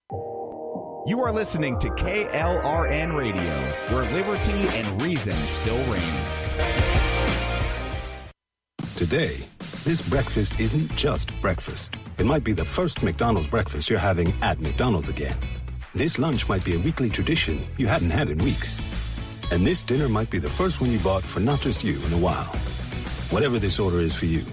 You are listening to KLRN Radio, where liberty and reason still reign. Today, this breakfast isn't just breakfast. It might be the first McDonald's breakfast you're having at McDonald's again. This lunch might be a weekly tradition you hadn't had in weeks. And this dinner might be the first one you bought for not just you in a while. Whatever this order is for you,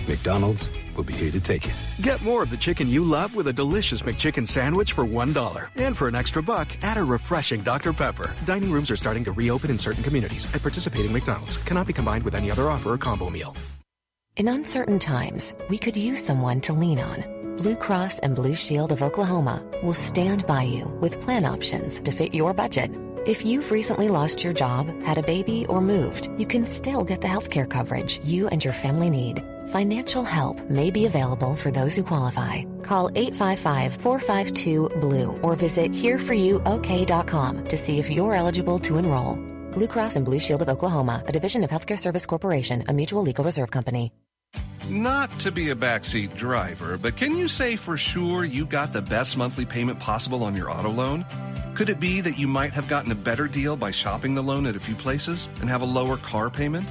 McDonald's will be here to take it. Get more of the chicken you love with a delicious McChicken sandwich for $1. And for an extra buck, add a refreshing Dr. Pepper. Dining rooms are starting to reopen in certain communities at participating McDonald's. Cannot be combined with any other offer or combo meal. In uncertain times, we could use someone to lean on. Blue Cross and Blue Shield of Oklahoma will stand by you with plan options to fit your budget. If you've recently lost your job, had a baby, or moved, you can still get the healthcare coverage you and your family need. Financial help may be available for those who qualify. Call 855-452-BLUE or visit hereforyouok.com to see if you're eligible to enroll. Blue Cross and Blue Shield of Oklahoma, a division of Healthcare Service Corporation, a mutual legal reserve company. Not to be a backseat driver, but can you say for sure you got the best monthly payment possible on your auto loan? Could it be that you might have gotten a better deal by shopping the loan at a few places and have a lower car payment?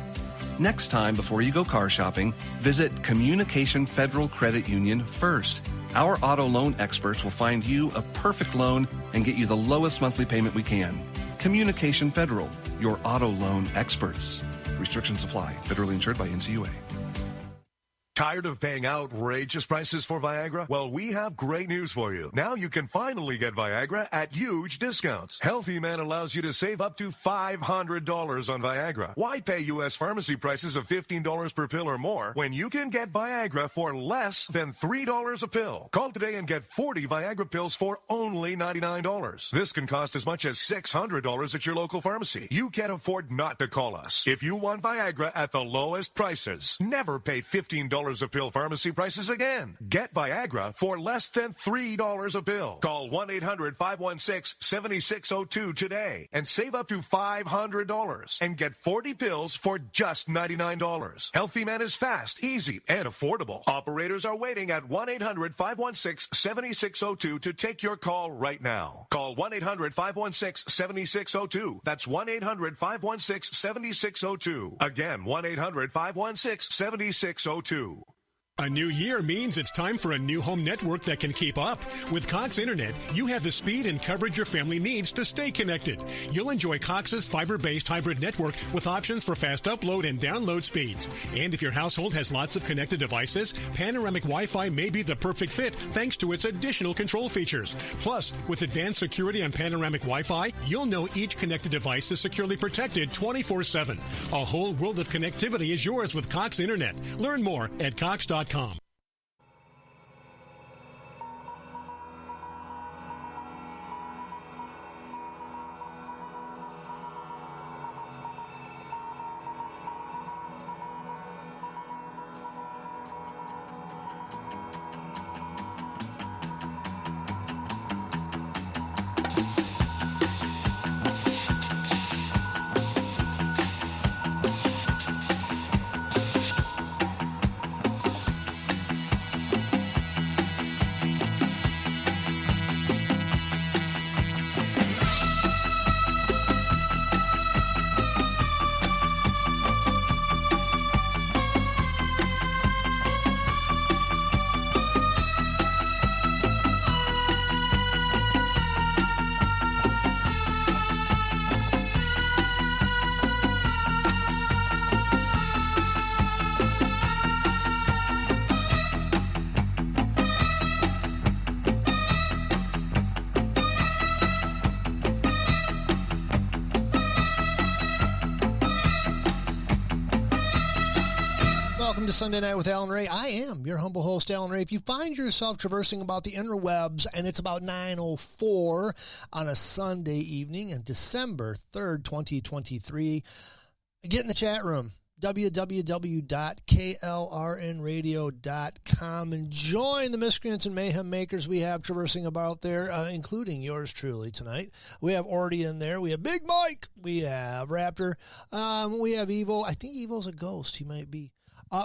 Next time, before you go car shopping, visit Communication Federal Credit Union first. Our auto loan experts will find you a perfect loan and get you the lowest monthly payment we can. Communication Federal, your auto loan experts. Restrictions apply. Federally insured by NCUA. Tired of paying outrageous prices for Viagra? Well, we have great news for you. Now you can finally get Viagra at huge discounts. Healthy Man allows you to save up to $500 on Viagra. Why pay U.S. pharmacy prices of $15 per pill or more when you can get Viagra for less than $3 a pill? Call today and get 40 Viagra pills for only $99. This can cost as much as $600 at your local pharmacy. You can't afford not to call us. If you want Viagra at the lowest prices, never pay $15 a pill pharmacy prices again. Get Viagra for less than $3 a pill. Call 1-800-516-7602 today and save up to $500 and get 40 pills for just $99. Healthy Man is fast, easy, and affordable. Operators are waiting at 1-800-516-7602 to take your call right now. Call 1-800-516-7602. That's 1-800-516-7602. Again, 1-800-516-7602. A new year means it's time for a new home network that can keep up. With Cox Internet, you have the speed and coverage your family needs to stay connected. You'll enjoy Cox's fiber-based hybrid network with options for fast upload and download speeds. And if your household has lots of connected devices, Panoramic Wi-Fi may be the perfect fit thanks to its additional control features. Plus, with advanced security on Panoramic Wi-Fi, you'll know each connected device is securely protected 24/7. A whole world of connectivity is yours with Cox Internet. Learn more at Cox.com. Welcome to Sunday Night with Alan Ray. I am your humble host, Alan Ray. If you find yourself traversing about the interwebs and it's about 9:04 on a Sunday evening on December 3rd, 2023, get in the chat room, www.klrnradio.com, and join the miscreants and mayhem makers we have traversing about there, including yours truly tonight. We have Orty in there. We have Big Mike. We have Raptor. We have Evo. I think Evo's a ghost. He might be.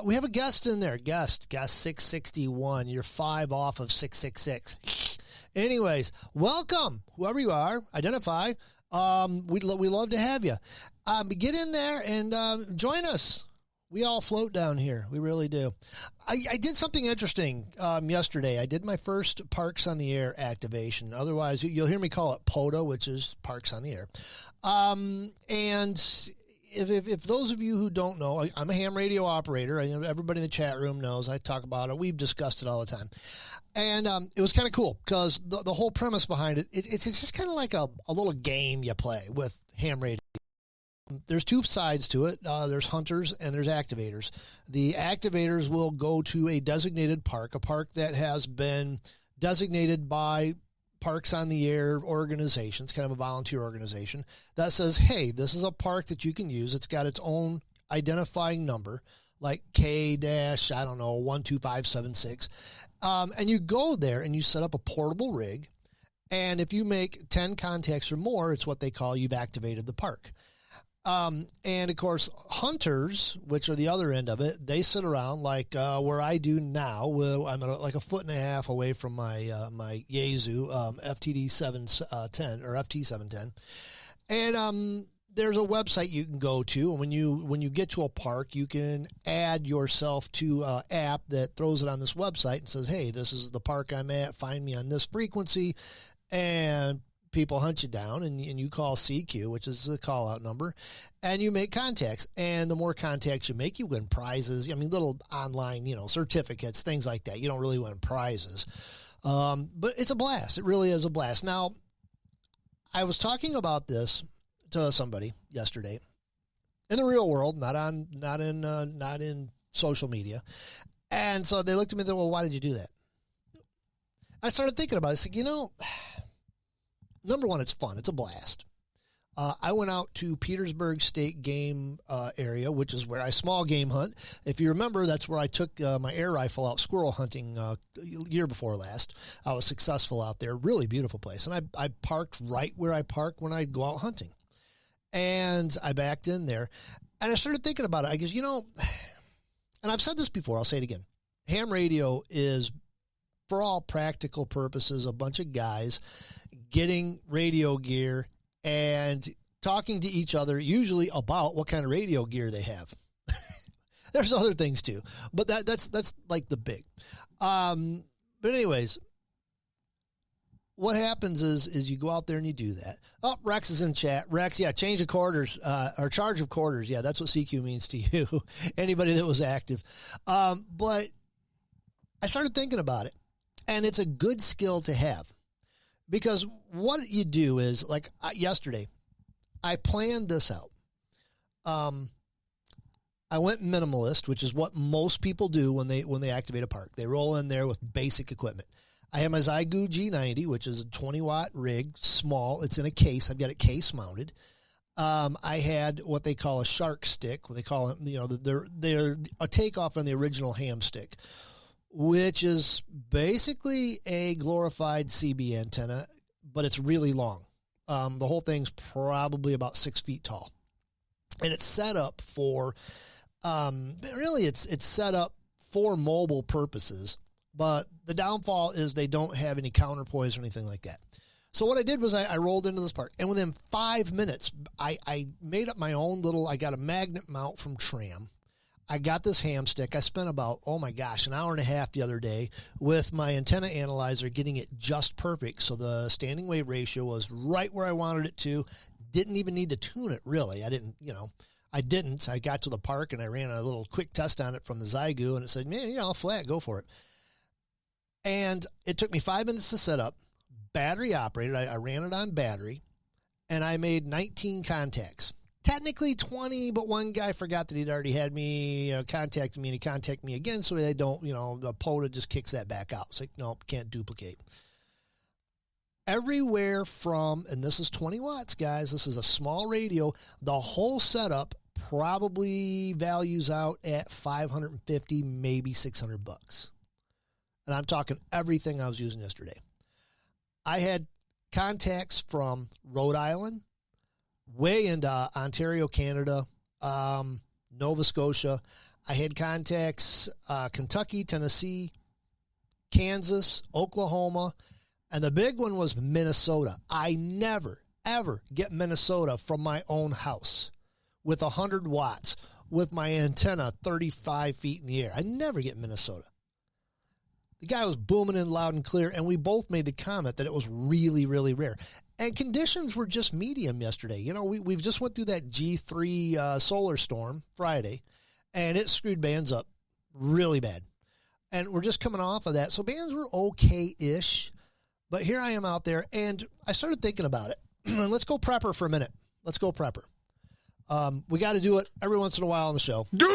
We have a guest in there. Guest 661. You're 5 off of 666. Anyways, welcome, whoever you are, identify. We love to have you. Get in there and join us. We all float down here. We really do. I did something interesting yesterday. I did my first Parks on the Air activation. Otherwise, you'll hear me call it POTA, which is Parks on the Air. And if those of you who don't know, I'm a ham radio operator. Everybody in the chat room knows. I talk about it. We've discussed it all the time. And it was kind of cool because the whole premise behind it's just kind of like a little game you play with ham radio. There's two sides to it. There's hunters and there's activators. The activators will go to a designated park, a park that has been designated by Parks on the Air organization. It's kind of a volunteer organization that says, hey, this is a park that you can use. It's got its own identifying number, like K-12576. And you go there and you set up a portable rig. And if you make 10 contacts or more, it's what they call you've activated the park. And of course, hunters, which are the other end of it, they sit around like where I do now. I'm like a foot and a half away from my my Yaesu FTD 710 or FT 710, and there's a website you can go to. And when you get to a park, you can add yourself to an app that throws it on this website and says, "Hey, this is the park I'm at. Find me on this frequency," and people hunt you down and you call CQ, which is the call out number, and you make contacts. And the more contacts you make, you win prizes. I mean, little online, certificates, things like that. You don't really win prizes. But it's a blast. It really is a blast. Now, I was talking about this to somebody yesterday in the real world, not in social media. And so they looked at me and said, well, why did you do that? I started thinking about it. I said, number one, it's fun. It's a blast. I went out to Petersburg State Game area, which is where I small game hunt. If you remember, that's where I took my air rifle out squirrel hunting year before last. I was successful out there. Really beautiful place. And I parked right where I park when I go out hunting. And I backed in there. And I started thinking about it. I guess, and I've said this before, I'll say it again. Ham radio is, for all practical purposes, a bunch of guys getting radio gear and talking to each other, usually about what kind of radio gear they have. There's other things too, but that's like the big. But anyways, what happens is you go out there and you do that. Oh, Rex is in chat. Rex, yeah, change of quarters, or charge of quarters. Yeah, that's what CQ means to you. Anybody that was active. But I started thinking about it, and it's a good skill to have. Because what you do is, like yesterday, I planned this out. I went minimalist, which is what most people do when they activate a park. They roll in there with basic equipment. I have my Zygu G90, which is a 20-watt rig, small. It's in a case. I've got it case mounted. I had what they call a shark stick. What they call it, they're a takeoff on the original ham stick, which is basically a glorified CB antenna, but it's really long. The whole thing's probably about 6 feet tall. And it's set up for, it's set up for mobile purposes, but the downfall is they don't have any counterpoise or anything like that. So what I did was I rolled into this park, and within 5 minutes, I made up my own I got a magnet mount from Tram. I got this ham stick. I spent about, an hour and a half the other day with my antenna analyzer getting it just perfect. So the standing wave ratio was right where I wanted it to. Didn't even need to tune it, really. I didn't. I got to the park and I ran a little quick test on it from the Zygu, and it said, man, flat, go for it. And it took me 5 minutes to set up. Battery operated. I ran it on battery, and I made 19 contacts. Technically 20, but one guy forgot that he'd already had me contacted me, and he contacted me again, so they don't, the POTA just kicks that back out. It's like, nope, can't duplicate. Everywhere from, and this is 20 watts, guys, this is a small radio, the whole setup probably values out at $550, maybe $600. And I'm talking everything I was using yesterday. I had contacts from Rhode Island, way into Ontario, Canada, Nova Scotia. I had contacts Kentucky, Tennessee, Kansas, Oklahoma, And the big one was Minnesota. I never, ever get Minnesota from my own house with 100 watts, with my antenna 35 feet in the air. I never get Minnesota. The guy was booming in loud and clear, and we both made the comment that it was really, really rare. And conditions were just medium yesterday. You know, we've just went through that G3 solar storm Friday, and it screwed bands up really bad. And we're just coming off of that. So bands were okay-ish. But here I am out there, and I started thinking about it. Let's go prepper for a minute. Let's go prepper. We got to do it every once in a while on the show. Doom!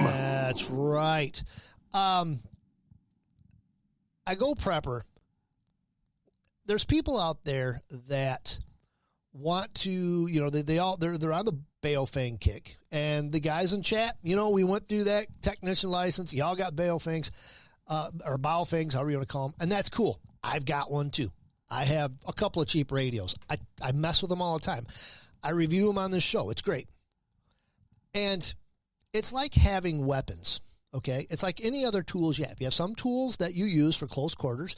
That's right. I go prepper. There's people out there that want to, you know, they're on the Baofeng kick. And the guys in chat, you know, we went through that technician license. Y'all got Baofengs. Or Baofengs, however you want to call them, and that's cool. I've got one too. I have a couple of cheap radios. I mess with them all the time. I review them on this show. It's great. And it's like having weapons, okay? It's like any other tools you have. You have some tools that you use for close quarters,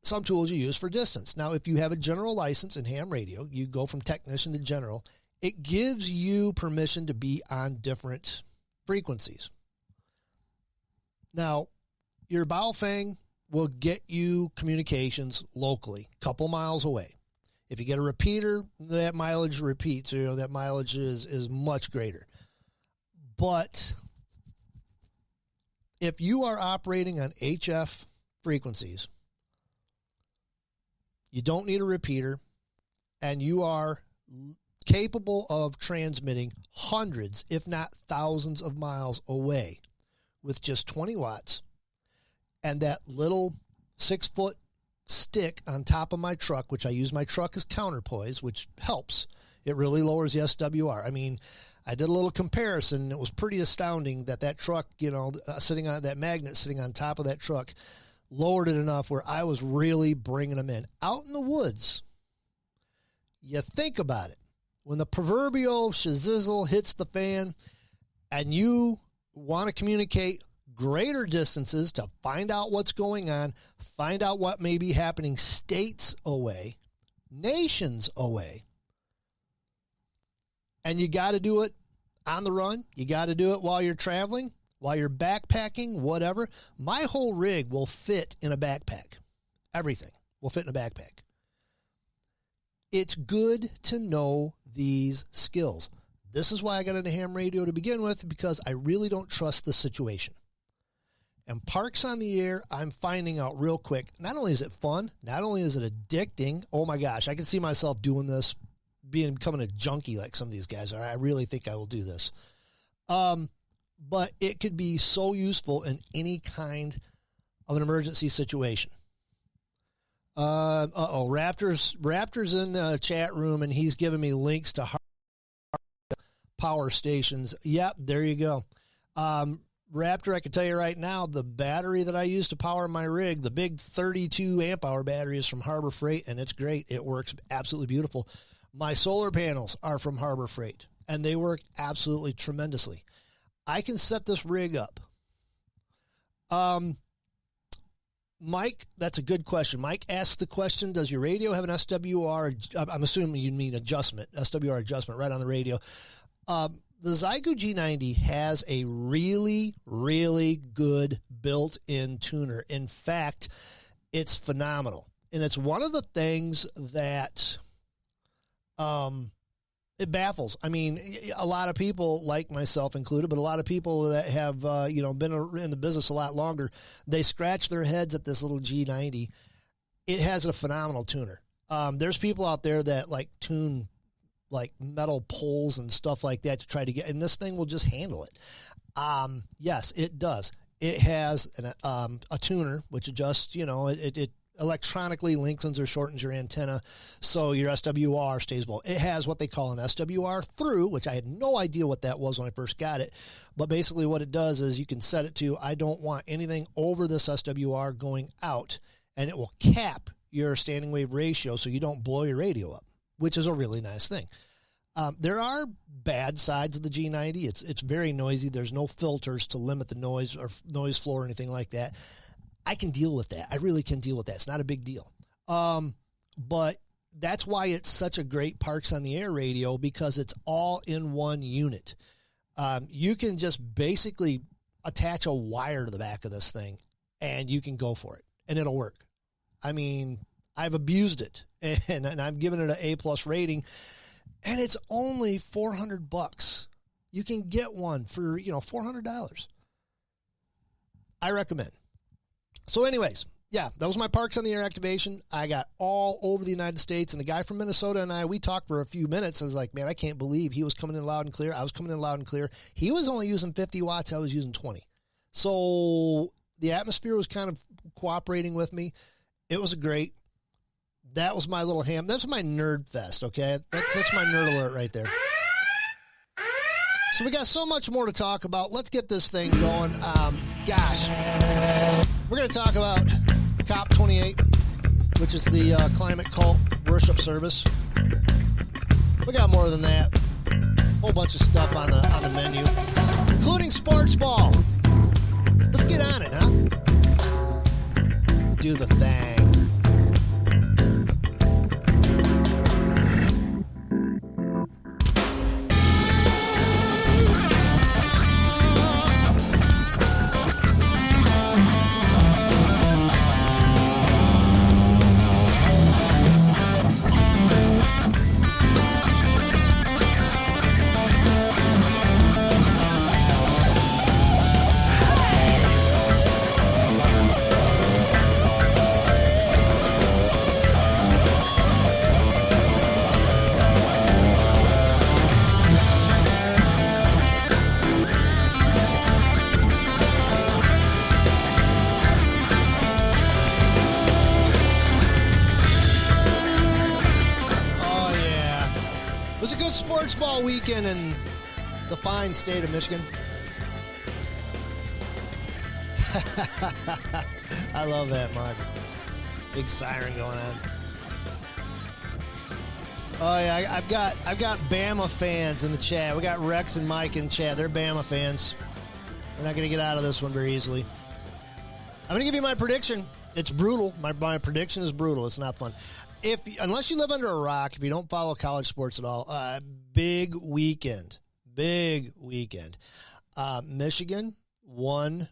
some tools you use for distance. Now, if you have a general license in ham radio, you go from technician to general, it gives you permission to be on different frequencies. Now, your Baofeng will get you communications locally, a couple miles away. If you get a repeater, that mileage repeats. You know, that mileage is much greater. But if you are operating on HF frequencies, you don't need a repeater, and you are capable of transmitting hundreds, if not thousands of miles away with just 20 watts and that little 6-foot stick on top of my truck, which I use my truck as counterpoise, which helps. It really lowers the SWR. I mean, I did a little comparison. It was pretty astounding that truck, you know, sitting on that magnet sitting on top of that truck lowered it enough where I was really bringing them in. Out in the woods, you think about it. When the proverbial shizzle hits the fan and you want to communicate greater distances to find out what's going on, find out what may be happening states away, nations away, and you got to do it on the run. You got to do it while you're traveling, while you're backpacking, whatever. My whole rig will fit in a backpack. Everything will fit in a backpack. It's good to know these skills. This is why I got into ham radio to begin with, because I really don't trust the situation. And parks on the air, I'm finding out real quick, not only is it fun, not only is it addicting, oh my gosh, I can see myself doing this, becoming a junkie like some of these guys are. I really think I will do this. But it could be so useful in any kind of an emergency situation. Raptor's in the chat room, and he's giving me links to power stations. Yep, there you go. Raptor, I can tell you right now, the battery that I use to power my rig, the big 32 amp hour battery is from Harbor Freight, and it's great. It works absolutely beautiful. My solar panels are from Harbor Freight, and they work absolutely tremendously. I can set this rig up. Mike, that's a good question. Mike asked the question, does your radio have an SWR? I'm assuming you mean adjustment, SWR adjustment right on the radio. The Zygo G90 has a really, really good built-in tuner. In fact, it's phenomenal. And it's one of the things that it baffles. I mean, a lot of people, like myself included, but a lot of people that have, been in the business a lot longer, they scratch their heads at this little G90. It has a phenomenal tuner. There's people out there that tune like metal poles and stuff like that to try to get, and this thing will just handle it. Yes, it does. It has a tuner, which adjusts, it electronically lengthens or shortens your antenna so your SWR stays low. It has what they call an SWR through, which I had no idea what that was when I first got it. But basically what it does is you can set it to, I don't want anything over this SWR going out, and it will cap your standing wave ratio so you don't blow your radio up, which is a really nice thing. There are bad sides of the G90. It's very noisy. There's no filters to limit the noise or noise floor or anything like that. I can deal with that. I really can deal with that. It's not a big deal. But that's why it's such a great Parks on the Air radio, because it's all in one unit. You can just basically attach a wire to the back of this thing and you can go for it and it'll work. I mean, I've abused it and I'm giving it an A+ rating, and it's only $400. You can get one for, $400. I recommend. So anyways, yeah, that was my Parks on the Air activation. I got all over the United States, and the guy from Minnesota and we talked for a few minutes. I was like, man, I can't believe he was coming in loud and clear. I was coming in loud and clear. He was only using 50 watts. I was using 20. So the atmosphere was kind of cooperating with me. It was great. That was my little ham. That's my nerd fest, okay? That's my nerd alert right there. So we got so much more to talk about. Let's get this thing going. Gosh, we're going to talk about COP28, which is the climate cult worship service. We got more than that. A whole bunch of stuff on the menu, including Sportsball. Let's get on it, huh? Do the thing. Sportsball weekend in the fine state of Michigan. I love that, Mark. Big siren going on. Oh yeah, I've got Bama fans in the chat. We got Rex and Mike in chat. They're Bama fans. We're not going to get out of this one very easily. I'm going to give you my prediction. It's brutal. My prediction is brutal. It's not fun. Unless you live under a rock, if you don't follow college sports at all, big weekend. Michigan won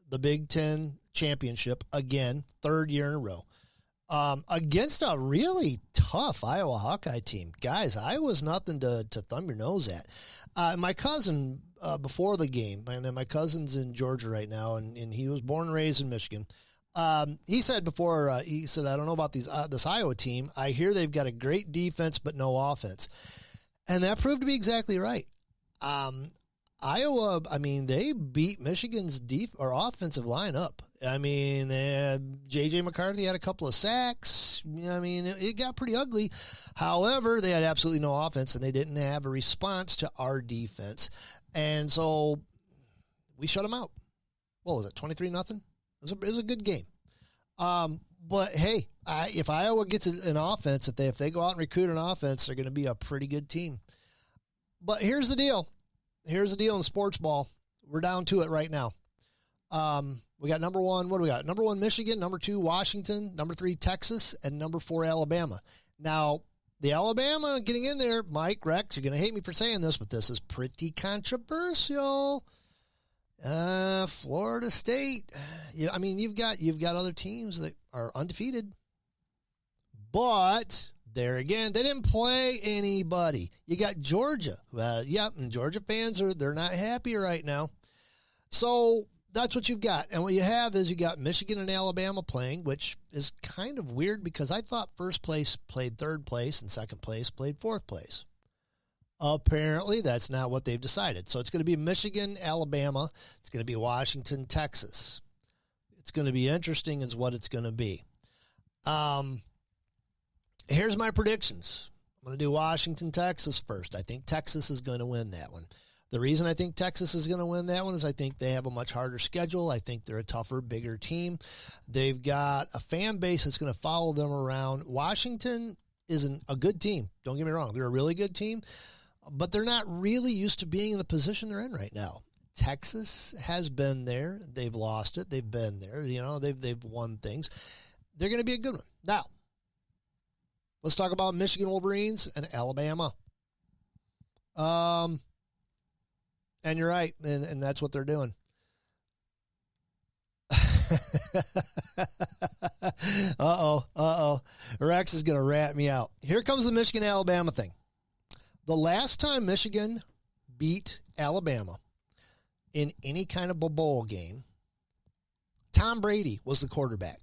the Big Ten championship again, third year in a row, against a really tough Iowa Hawkeye team. Guys, Iowa's nothing to thumb your nose at. My cousin, before the game, and my cousin's in Georgia right now, and he was born and raised in Michigan. He said before, I don't know about this Iowa team. I hear they've got a great defense, but no offense. And that proved to be exactly right. Iowa, they beat Michigan's offensive lineup. J.J. McCarthy had a couple of sacks. It got pretty ugly. However, they had absolutely no offense, and they didn't have a response to our defense. And so we shut them out. What was it, 23-0? It was a good game. But, hey, if Iowa gets an offense, if they go out and recruit an offense, they're going to be a pretty good team. But here's the deal. Here's the deal in sports ball. We're down to it right now. We got number one. What do we got? Number 1, Michigan. Number 2, Washington. Number 3, Texas. And number 4, Alabama. Now, the Alabama getting in there, Mike, Rex, you're going to hate me for saying this, but this is pretty controversial. Florida State. You've got other teams that are undefeated, but there again, they didn't play anybody. You got Georgia. And Georgia fans they're not happy right now. So that's what you've got. And what you have is you got Michigan and Alabama playing, which is kind of weird because I thought first place played third place and second place played fourth place. Apparently, that's not what they've decided. So it's going to be Michigan, Alabama. It's going to be Washington, Texas. It's going to be interesting is what it's going to be. Here's my predictions. I'm going to do Washington, Texas first. I think Texas is going to win that one. The reason I think Texas is going to win that one is I think they have a much harder schedule. I think they're a tougher, bigger team. They've got a fan base that's going to follow them around. Washington isn't a good team. Don't get me wrong. They're a really good team. But they're not really used to being in the position they're in right now. Texas has been there. They've lost it. They've been there. They've won things. They're going to be a good one. Now, let's talk about Michigan Wolverines and Alabama. And you're right, and that's what they're doing. Uh-oh. Rex is going to rat me out. Here comes the Michigan-Alabama thing. The last time Michigan beat Alabama in any kind of a bowl game, Tom Brady was the quarterback.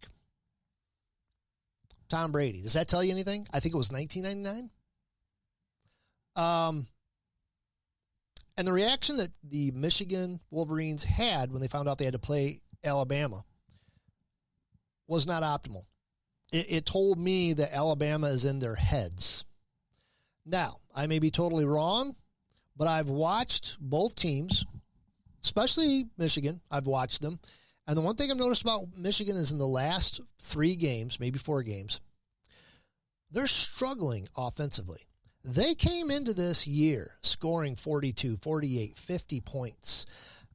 Tom Brady. Does that tell you anything? I think it was 1999. And the reaction that the Michigan Wolverines had when they found out they had to play Alabama was not optimal. It told me that Alabama is in their heads. Now, I may be totally wrong, but I've watched both teams, especially Michigan. I've watched them. And the one thing I've noticed about Michigan is in the last 3 games, maybe 4 games, they're struggling offensively. They came into this year scoring 42, 48, 50 points,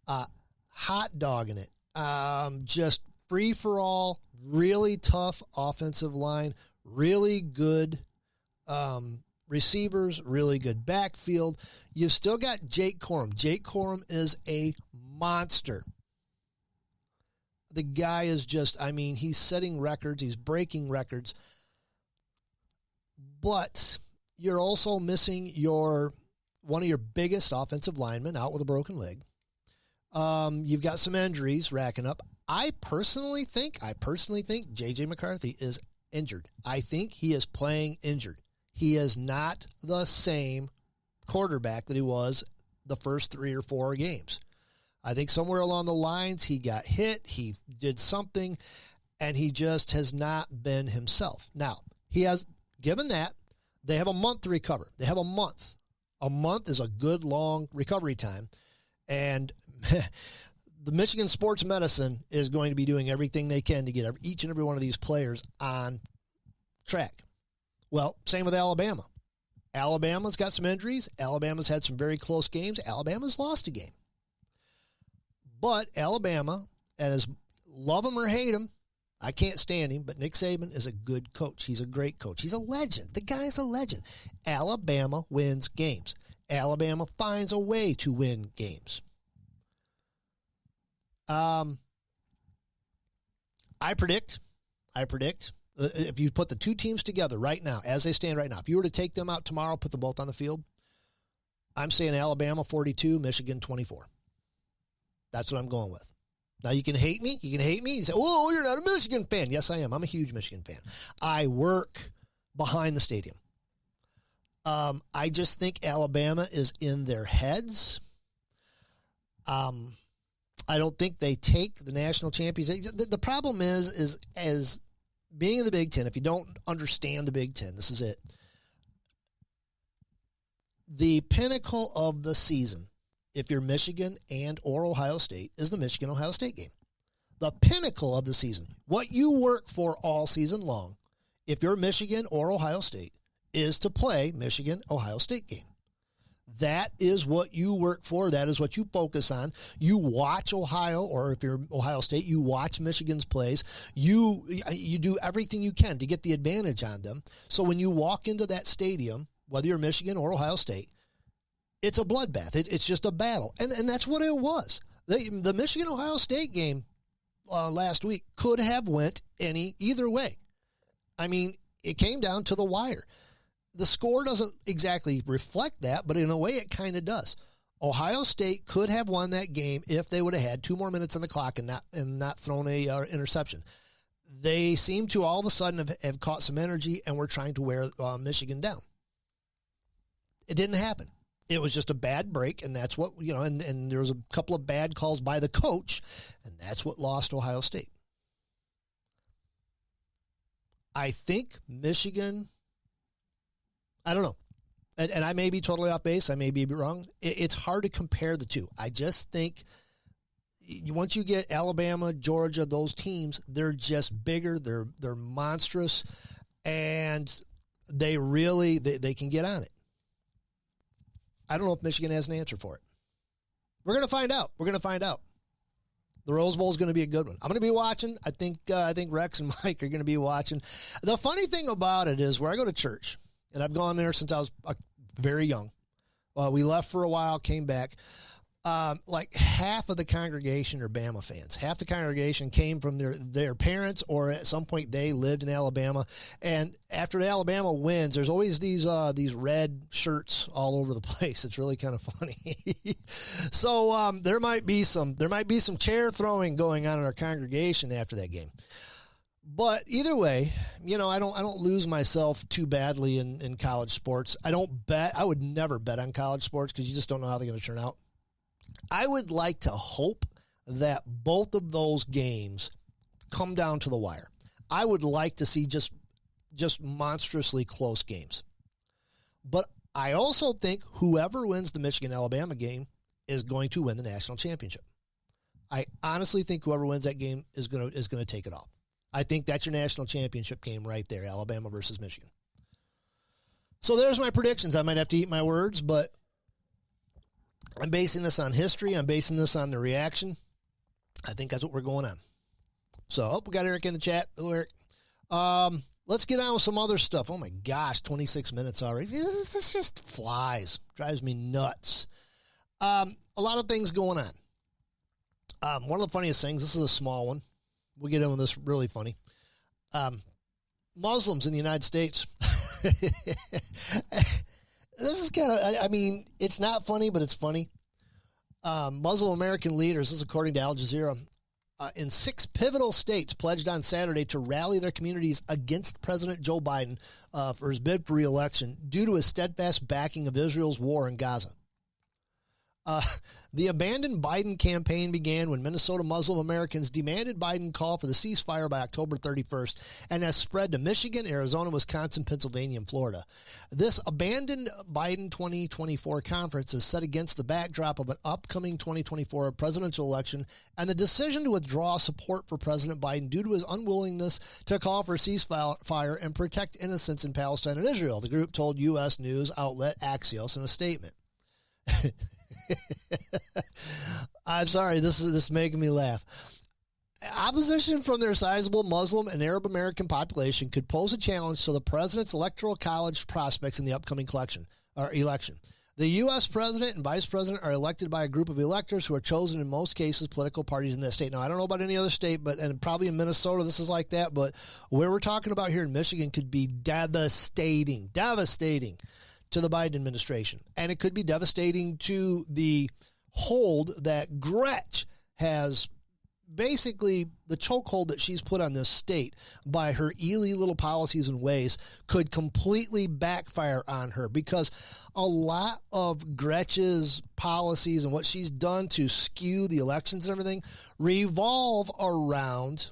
hot dogging it, just free for all, really tough offensive line, really good receivers, really good backfield. You've still got Jake Corum. Jake Corum is a monster. The guy is just, he's setting records. He's breaking records. But you're also missing one of your biggest offensive linemen out with a broken leg. You've got some injuries racking up. I personally think J.J. McCarthy is injured. I think he is playing injured. He is not the same quarterback that he was the first 3 or 4 games. I think somewhere along the lines he got hit, he did something, and he just has not been himself. Now, given that, they have a month to recover. They have a month. A month is a good, long recovery time. And the Michigan Sports Medicine is going to be doing everything they can to get each and every one of these players on track. Well, same with Alabama. Alabama's got some injuries. Alabama's had some very close games. Alabama's lost a game. But Alabama, and as love him or hate him, I can't stand him, but Nick Saban is a good coach. He's a great coach. He's a legend. The guy's a legend. Alabama wins games. Alabama finds a way to win games. I predict, if you put the 2 teams together right now, as they stand right now, if you were to take them out tomorrow, put them both on the field, I'm saying Alabama 42, Michigan 24. That's what I'm going with. Now, you can hate me. You say, oh, you're not a Michigan fan. Yes, I am. I'm a huge Michigan fan. I work behind the stadium. I just think Alabama is in their heads. I don't think they take the national champions. The problem is as being in the Big Ten, if you don't understand the Big Ten, this is it. The pinnacle of the season, if you're Michigan and or Ohio State, is the Michigan-Ohio State game. The pinnacle of the season, what you work for all season long, if you're Michigan or Ohio State, is to play Michigan-Ohio State game. That is what you work for. That is what you focus on. You watch Ohio, or if you're Ohio State, you watch Michigan's plays. You do everything you can to get the advantage on them. So when you walk into that stadium, whether you're Michigan or Ohio State, it's a bloodbath. It's just a battle. And that's what it was. The Michigan-Ohio State game last week could have went either way. It came down to the wire. The score doesn't exactly reflect that, but in a way it kind of does. Ohio State could have won that game if they would have had 2 more minutes on the clock and not thrown a interception. They seem to all of a sudden have caught some energy and were trying to wear Michigan down. It didn't happen. It was just a bad break, and that's what, and there was a couple of bad calls by the coach, and that's what lost Ohio State. I think Michigan, I don't know, and I may be totally off base, I may be wrong. It's hard to compare the two. I just think once you get Alabama, Georgia, those teams, they're just bigger, they're monstrous, and they really, they can get on it. I don't know if Michigan has an answer for it. We're going to find out. The Rose Bowl is going to be a good one. I'm going to be watching. I think Rex and Mike are going to be watching. The funny thing about it is where I go to church, and I've gone there since I was very young. We left for a while, came back. Like half of the congregation are Bama fans. Half the congregation came from their parents, or at some point they lived in Alabama. And after the Alabama wins, there's always these red shirts all over the place. It's really kind of funny. So there might be some chair throwing going on in our congregation after that game. But either way, I don't lose myself too badly in college sports. I don't bet. I would never bet on college sports because you just don't know how they're going to turn out. I would like to hope that both of those games come down to the wire. I would like to see just monstrously close games. But I also think whoever wins the Michigan-Alabama game is going to win the national championship. I honestly think whoever wins that game is going to take it all. I think that's your national championship game right there, Alabama versus Michigan. So there's my predictions. I might have to eat my words, but I'm basing this on history. I'm basing this on the reaction. I think that's what we're going on. So, we got Eric in the chat. Hello, Eric. Let's get on with some other stuff. Oh, my gosh, 26 minutes already. This just flies. Drives me nuts. A lot of things going on. One of the funniest things, this is a small one. We'll get into this really funny. Muslims in the United States. This is kind of, it's not funny, but it's funny. Muslim American leaders, this is according to Al Jazeera, in 6 pivotal states pledged on Saturday to rally their communities against President Joe Biden for his bid for re-election due to his steadfast backing of Israel's war in Gaza. The abandoned Biden campaign began when Minnesota Muslim Americans demanded Biden call for the ceasefire by October 31st and has spread to Michigan, Arizona, Wisconsin, Pennsylvania, and Florida. This abandoned Biden 2024 conference is set against the backdrop of an upcoming 2024 presidential election and the decision to withdraw support for President Biden due to his unwillingness to call for a ceasefire and protect innocents in Palestine and Israel, the group told U.S. news outlet Axios in a statement. I'm sorry, this is making me laugh. Opposition from their sizable Muslim and Arab American population could pose a challenge to the president's electoral college prospects in the upcoming election. The U.S. president and vice president are elected by a group of electors who are chosen in most cases political parties in that state. Now, I don't know about any other state, and probably in Minnesota this is like that, but where we're talking about here in Michigan could be devastating to the Biden administration. And it could be devastating to the hold that Gretch has, basically the chokehold that she's put on this state by her little policies and ways could completely backfire on her, because a lot of Gretch's policies and what she's done to skew the elections and everything revolve around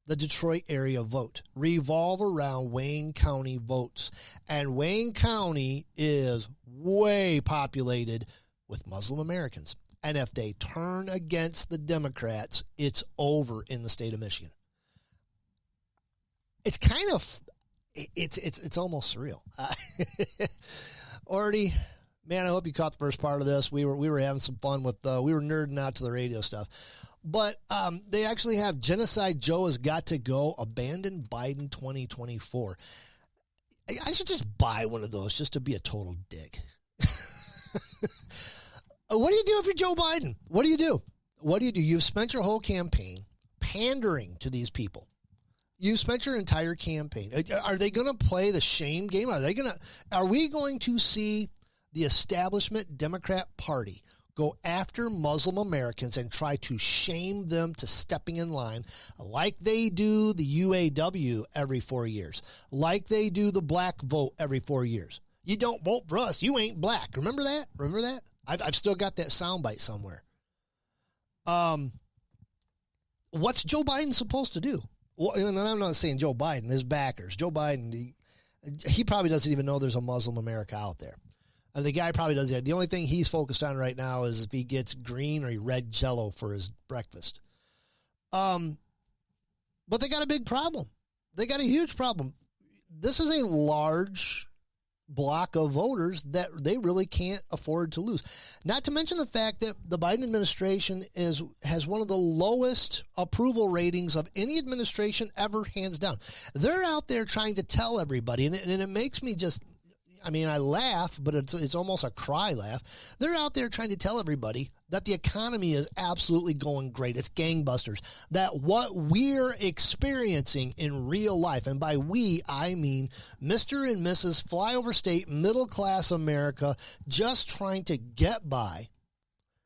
the Detroit area vote, revolve around Wayne County votes. And Wayne County is way populated with Muslim Americans. And if they turn against the Democrats, it's over in the state of Michigan. It's kind of, it's almost surreal. Artie, man, I hope you caught the first part of this. We were having some fun with, we were nerding out to the radio stuff. But they actually have Genocide Joe has got to go, abandoned Biden 2024. I should just buy one of those just to be a total dick. What do you do if you're Joe Biden? What do you do? You've spent your whole campaign pandering to these people. You spent your entire campaign. Are they going to play the shame game? Are we going to see the establishment Democrat Party go after Muslim Americans and try to shame them to stepping in line like they do the UAW every 4 years, like they do the black vote every 4 years? You don't vote for us, you ain't black. Remember that? I've still got that soundbite somewhere. What's Joe Biden supposed to do? Well, and I'm not saying Joe Biden, his backers. Joe Biden, he probably doesn't even know there's a Muslim America out there. And the guy probably does that. The only thing he's focused on right now is if he gets green or red Jell-O for his breakfast. But they got a big problem. They got a huge problem. This is a large block of voters that they really can't afford to lose. Not to mention the fact that the Biden administration has one of the lowest approval ratings of any administration ever, hands down. They're out there trying to tell everybody, and it makes me just, I mean, I laugh, but it's almost a cry laugh. They're out there trying to tell everybody that the economy is absolutely going great. It's gangbusters. That what we're experiencing in real life, and by we, I mean Mr. and Mrs. Flyover State, middle-class America, just trying to get by.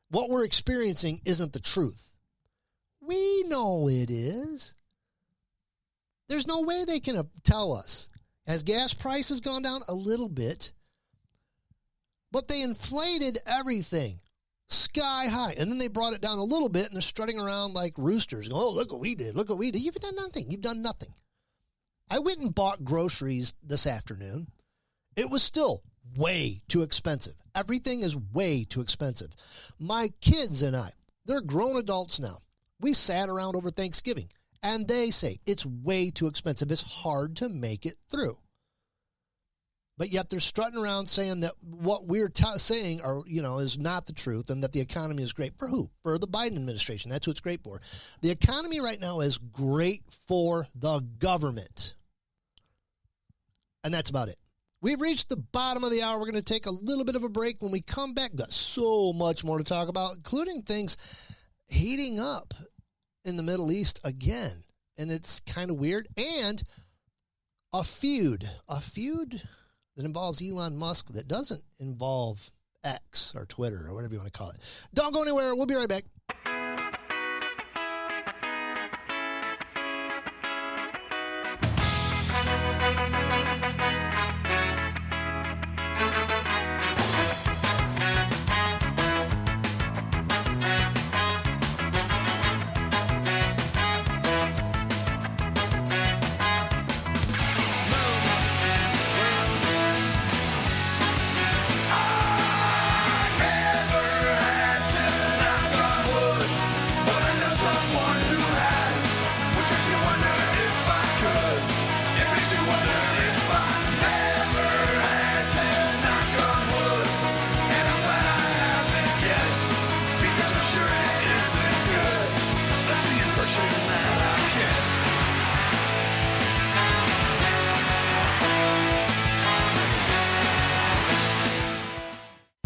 What we're experiencing isn't the truth. We know it is. There's no way they can tell us. Has gas prices gone down? A little bit. But they inflated everything sky high. And then they brought it down a little bit, and they're strutting around like roosters. Going, oh, look what we did. Look what we did. You've done nothing. You've done nothing. I went and bought groceries this afternoon. It was still way too expensive. Everything is way too expensive. My kids and I, they're grown adults now. We sat around over Thanksgiving. And they say it's way too expensive. It's hard to make it through. But yet they're strutting around saying that what we're saying is not the truth, and that the economy is great. For who? For the Biden administration. That's what it's great for. The economy right now is great for the government. And that's about it. We've reached the bottom of the hour. We're going to take a little bit of a break. When we come back, we've got so much more to talk about, including things heating up in the Middle East again, and it's kind of weird, and a feud that involves Elon Musk that doesn't involve X or Twitter or whatever you want to call it. Don't go anywhere. We'll be right back.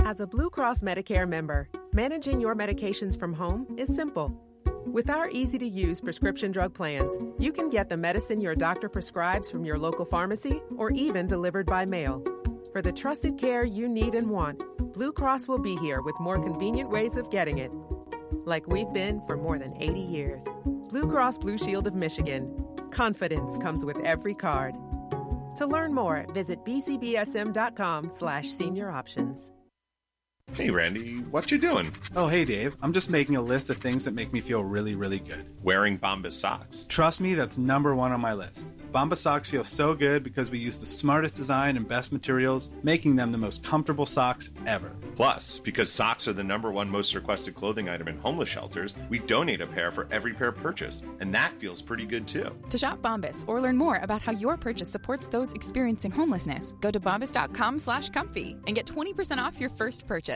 As a Blue Cross Medicare member, managing your medications from home is simple. With our easy-to-use prescription drug plans, you can get the medicine your doctor prescribes from your local pharmacy or even delivered by mail. For the trusted care you need and want, Blue Cross will be here with more convenient ways of getting it. Like we've been for more than 80 years. Blue Cross Blue Shield of Michigan. Confidence comes with every card. To learn more, visit bcbsm.com/senior options. Hey, Randy, what you doing? Oh, hey, Dave. I'm just making a list of things that make me feel really, really good. Wearing Bombas socks. Trust me, that's number one on my list. Bombas socks feel so good because we use the smartest design and best materials, making them the most comfortable socks ever. Plus, because socks are the number one most requested clothing item in homeless shelters, we donate a pair for every pair purchased, and that feels pretty good, too. To shop Bombas or learn more about how your purchase supports those experiencing homelessness, go to bombas.com/comfy and get 20% off your first purchase.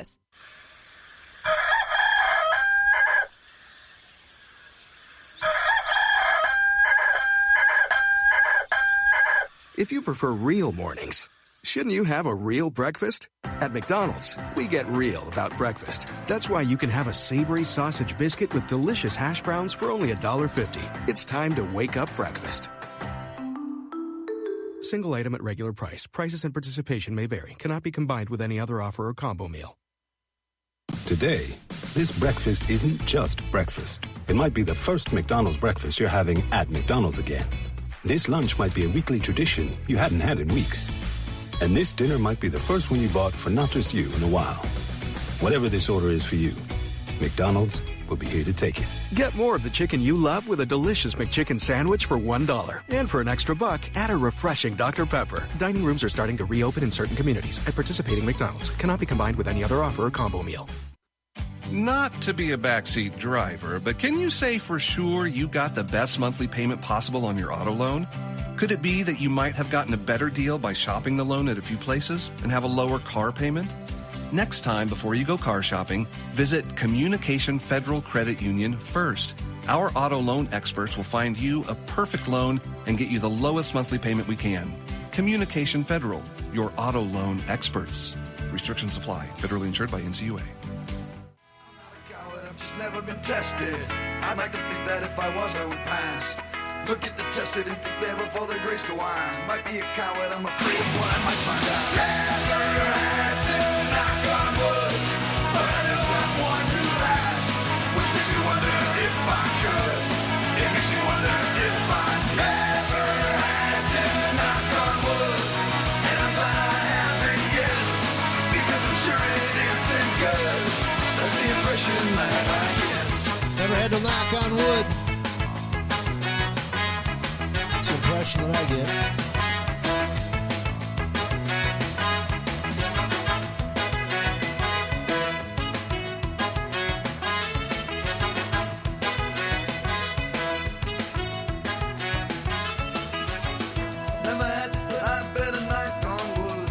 If you prefer real mornings, shouldn't you have a real breakfast? At McDonald's, we get real about breakfast. That's why you can have a savory sausage biscuit with delicious hash browns for only $1.50. It's time to wake up breakfast. Single item at regular price. Prices and participation may vary. Cannot be combined with any other offer or combo meal. Today, this breakfast isn't just breakfast. It might be the first McDonald's breakfast you're having at McDonald's again. This lunch might be a weekly tradition you hadn't had in weeks. And this dinner might be the first one you bought for not just you in a while. Whatever this order is for you, McDonald's will be here to take it. Get more of the chicken you love with a delicious McChicken sandwich for $1. And for an extra buck, add a refreshing Dr. Pepper. Dining rooms are starting to reopen in certain communities at participating McDonald's. Cannot be combined with any other offer or combo meal. Not to be a backseat driver, but can you say for sure you got the best monthly payment possible on your auto loan? Could it be that you might have gotten a better deal by shopping the loan at a few places and have a lower car payment? Next time, before you go car shopping, visit Communication Federal Credit Union first. Our auto loan experts will find you a perfect loan and get you the lowest monthly payment we can. Communication Federal, your auto loan experts. Restrictions apply. Federally insured by NCUA. I've just never been tested. I'd like to think that if I was, I would pass. Look at the tested and think there before the grace go on. Might be a coward, I'm afraid of what I might find out. Never had to knock on wood, but I know someone who has, which makes me wonder if I could. It makes me wonder if I never had to knock on wood, and I'm glad I haven't yet, because I'm sure it isn't good. That's the impression that I get. Never had to knock on wood. Impression that I get. Never had to, but I better knock on wood,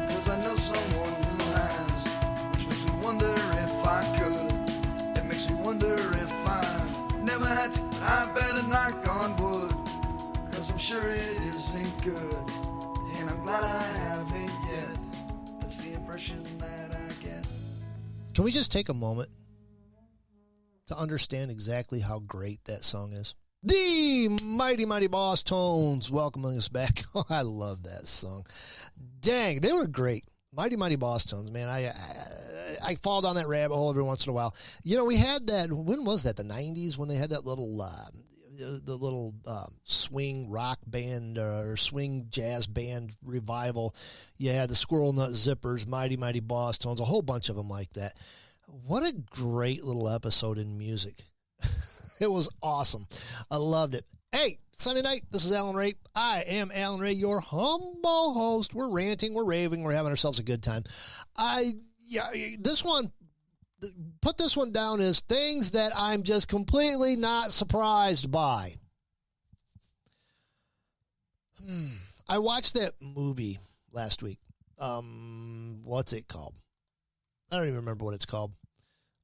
'cause I know someone who has, which makes me wonder if I could. It makes me wonder if I never had to, but I better knock on wood. I'm sure it isn't good, and I'm glad I haven't yet. That's the impression that I get. Can we just take a moment to understand exactly how great that song is? The Mighty Mighty Boss Tones welcoming us back. Oh, I love that song. Dang, they were great. Mighty Mighty Boss Tones, man. I fall down that rabbit hole every once in a while. You know, we had that, when was that, the 90s, when they had that little swing rock band or swing jazz band revival. Yeah, the Squirrel Nut Zippers, Mighty Mighty Boss Tones, a whole bunch of them like that. What a great little episode in music. It was awesome. I loved it. Hey, Sunday night, this is Alan Ray. I am Alan Ray, your humble host. We're ranting, we're raving, we're having ourselves a good time. Put this one down as things that I'm just completely not surprised by. I watched that movie last week. What's it called? I don't even remember what it's called.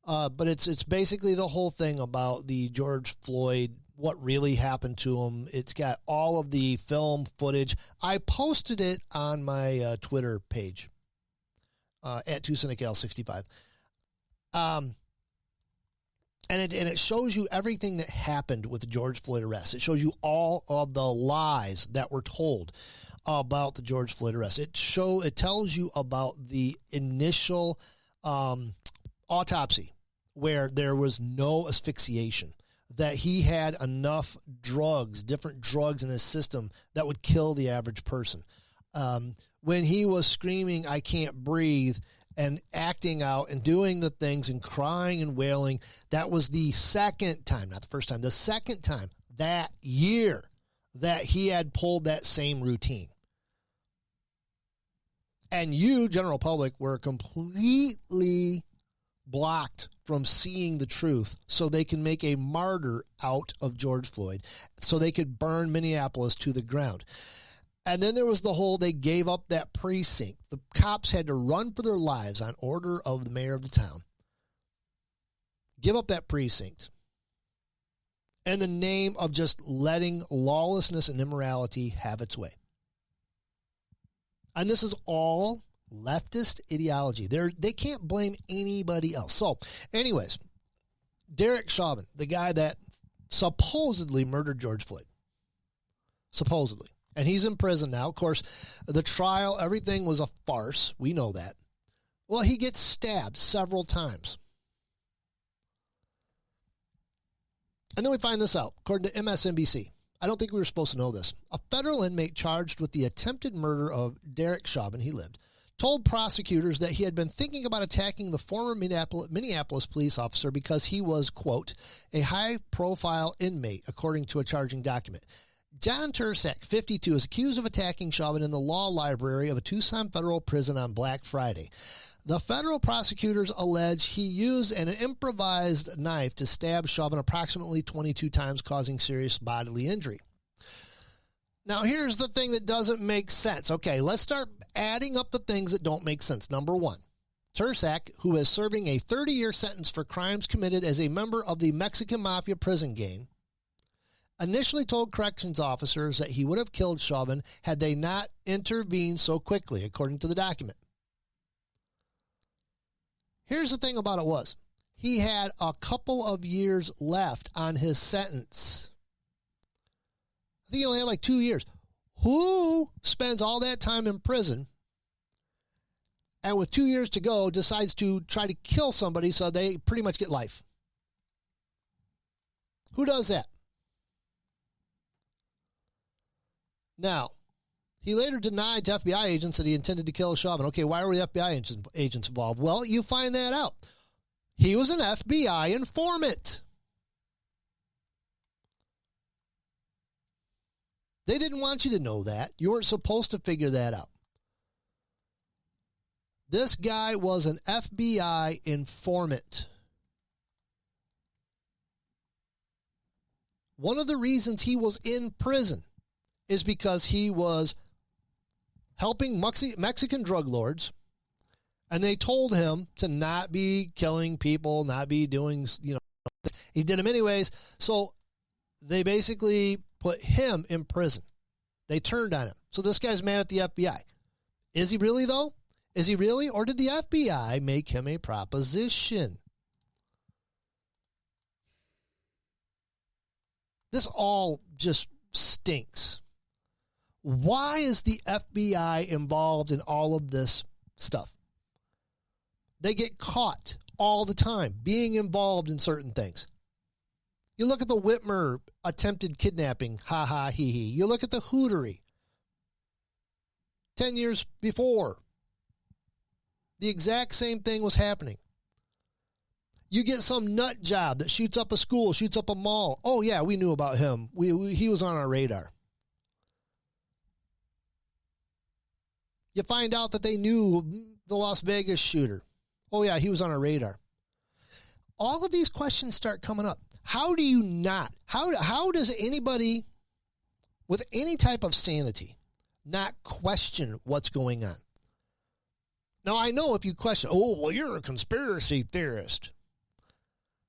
But it's basically the whole thing about the George Floyd, what really happened to him. It's got all of the film footage. I posted it on my Twitter page at 2CynicAl65. And it shows you everything that happened with the George Floyd arrest. It shows you all of the lies that were told about the George Floyd arrest. It tells you about the initial autopsy where there was no asphyxiation, that he had enough drugs, different drugs in his system that would kill the average person. When he was screaming, "I can't breathe," and acting out and doing the things and crying and wailing, that was the second time, not the first time, the second time that year that he had pulled that same routine. And you, general public, were completely blocked from seeing the truth so they can make a martyr out of George Floyd, so they could burn Minneapolis to the ground. And then there was the whole, they gave up that precinct. The cops had to run for their lives on order of the mayor of the town. Give up that precinct in the name of just letting lawlessness and immorality have its way. And this is all leftist ideology. They can't blame anybody else. So, anyways, Derek Chauvin, the guy that supposedly murdered George Floyd. Supposedly. And he's in prison now. Of course, the trial, everything was a farce. We know that. Well, he gets stabbed several times. And then we find this out, according to MSNBC. I don't think we were supposed to know this. A federal inmate charged with the attempted murder of Derek Chauvin, he lived, told prosecutors that he had been thinking about attacking the former Minneapolis police officer because he was, quote, a high-profile inmate, according to a charging document. John Tursak, 52, is accused of attacking Chauvin in the law library of a Tucson federal prison on Black Friday. The federal prosecutors allege he used an improvised knife to stab Chauvin approximately 22 times, causing serious bodily injury. Now, here's the thing that doesn't make sense. Okay, let's start adding up the things that don't make sense. Number one, Tursak, who is serving a 30-year sentence for crimes committed as a member of the Mexican Mafia prison gang, initially told corrections officers that he would have killed Chauvin had they not intervened so quickly, according to the document. Here's the thing about it was, he had a couple of years left on his sentence. I think he only had like 2 years. Who spends all that time in prison and with 2 years to go decides to try to kill somebody so they pretty much get life? Who does that? Now, he later denied to FBI agents that he intended to kill Chauvin. Okay, why were the FBI agents involved? Well, you find that out. He was an FBI informant. They didn't want you to know that. You weren't supposed to figure that out. This guy was an FBI informant. One of the reasons he was in prison is because he was helping Mexican drug lords, and they told him to not be killing people, not be doing, he did them anyways. So they basically put him in prison. They turned on him. So this guy's mad at the FBI. Is he really, though? Is he really? Or did the FBI make him a proposition? This all just stinks. Why is the FBI involved in all of this stuff? They get caught all the time being involved in certain things. You look at the Whitmer attempted kidnapping, ha ha, hee hee. You look at the Hootery. 10 years before, the exact same thing was happening. You get some nut job that shoots up a school, shoots up a mall. Oh, yeah, we knew about him. He was on our radar. You find out that they knew the Las Vegas shooter. Oh, yeah, he was on our radar. All of these questions start coming up. How do you not? How does anybody with any type of sanity not question what's going on? Now, I know if you question, oh, well, you're a conspiracy theorist.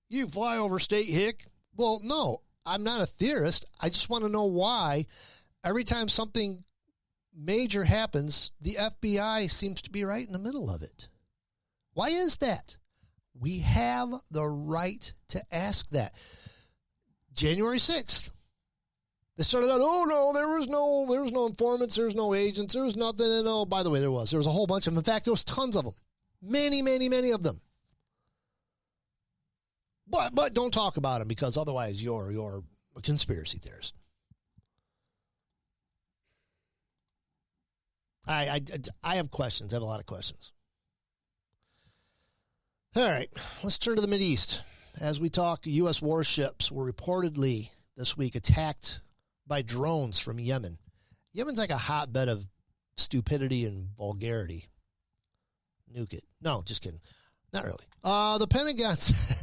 You fly over state hick. Well, no, I'm not a theorist. I just want to know why every time something major happens, the FBI seems to be right in the middle of it. Why is that? We have the right to ask that. January 6th, they started out, oh, no, there was no informants, there was no agents, there was nothing. And oh, by the way, there was a whole bunch of them. In fact, there was tons of them. Many, many, many of them. But don't talk about them because otherwise you're a conspiracy theorist. I have questions. I have a lot of questions. All right, let's turn to the Mideast. As we talk, U.S. warships were reportedly this week attacked by drones from Yemen. Yemen's like a hotbed of stupidity and vulgarity. Nuke it. No, just kidding. Not really. The Pentagon,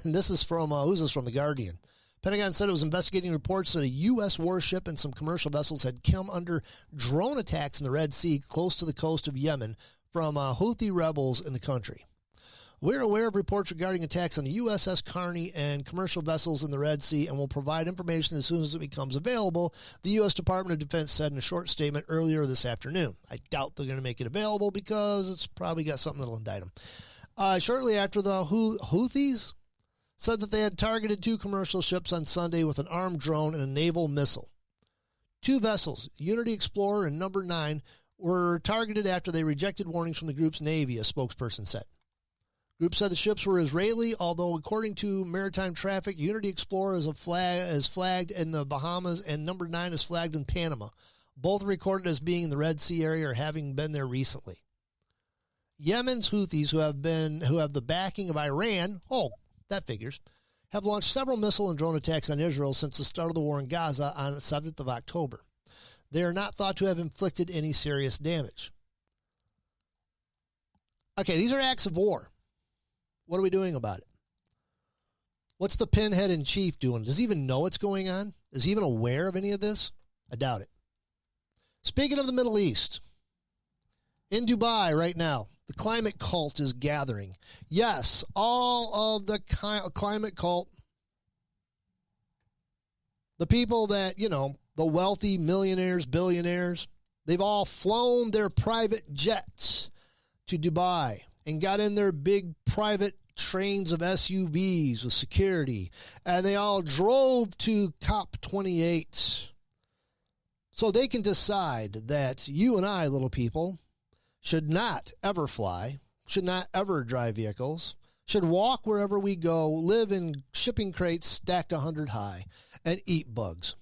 this is from, who's this from? The Guardian. Pentagon said it was investigating reports that a U.S. warship and some commercial vessels had come under drone attacks in the Red Sea close to the coast of Yemen from Houthi rebels in the country. We're aware of reports regarding attacks on the USS Carney and commercial vessels in the Red Sea and will provide information as soon as it becomes available, the U.S. Department of Defense said in a short statement earlier this afternoon. I doubt they're going to make it available because it's probably got something that'll indict them. Shortly after, the Houthis said that they had targeted 2 commercial ships on Sunday with an armed drone and a naval missile. 2 vessels, Unity Explorer and Number 9, were targeted after they rejected warnings from the group's Navy, a spokesperson said. Group said the ships were Israeli, although according to maritime traffic, Unity Explorer is flagged in the Bahamas and Number 9 is flagged in Panama. Both recorded as being in the Red Sea area or having been there recently. Yemen's Houthis, who have the backing of Iran, that figures, have launched several missile and drone attacks on Israel since the start of the war in Gaza on the 7th of October. They are not thought to have inflicted any serious damage. Okay, these are acts of war. What are we doing about it? What's the pinhead in chief doing? Does he even know what's going on? Is he even aware of any of this? I doubt it. Speaking of the Middle East, in Dubai right now, the climate cult is gathering. Yes, all of the climate cult, the people that, the wealthy millionaires, billionaires, they've all flown their private jets to Dubai and got in their big private trains of SUVs with security, and they all drove to COP28 so they can decide that you and I, little people, should not ever fly, should not ever drive vehicles, should walk wherever we go, live in shipping crates stacked 100 high, and eat bugs.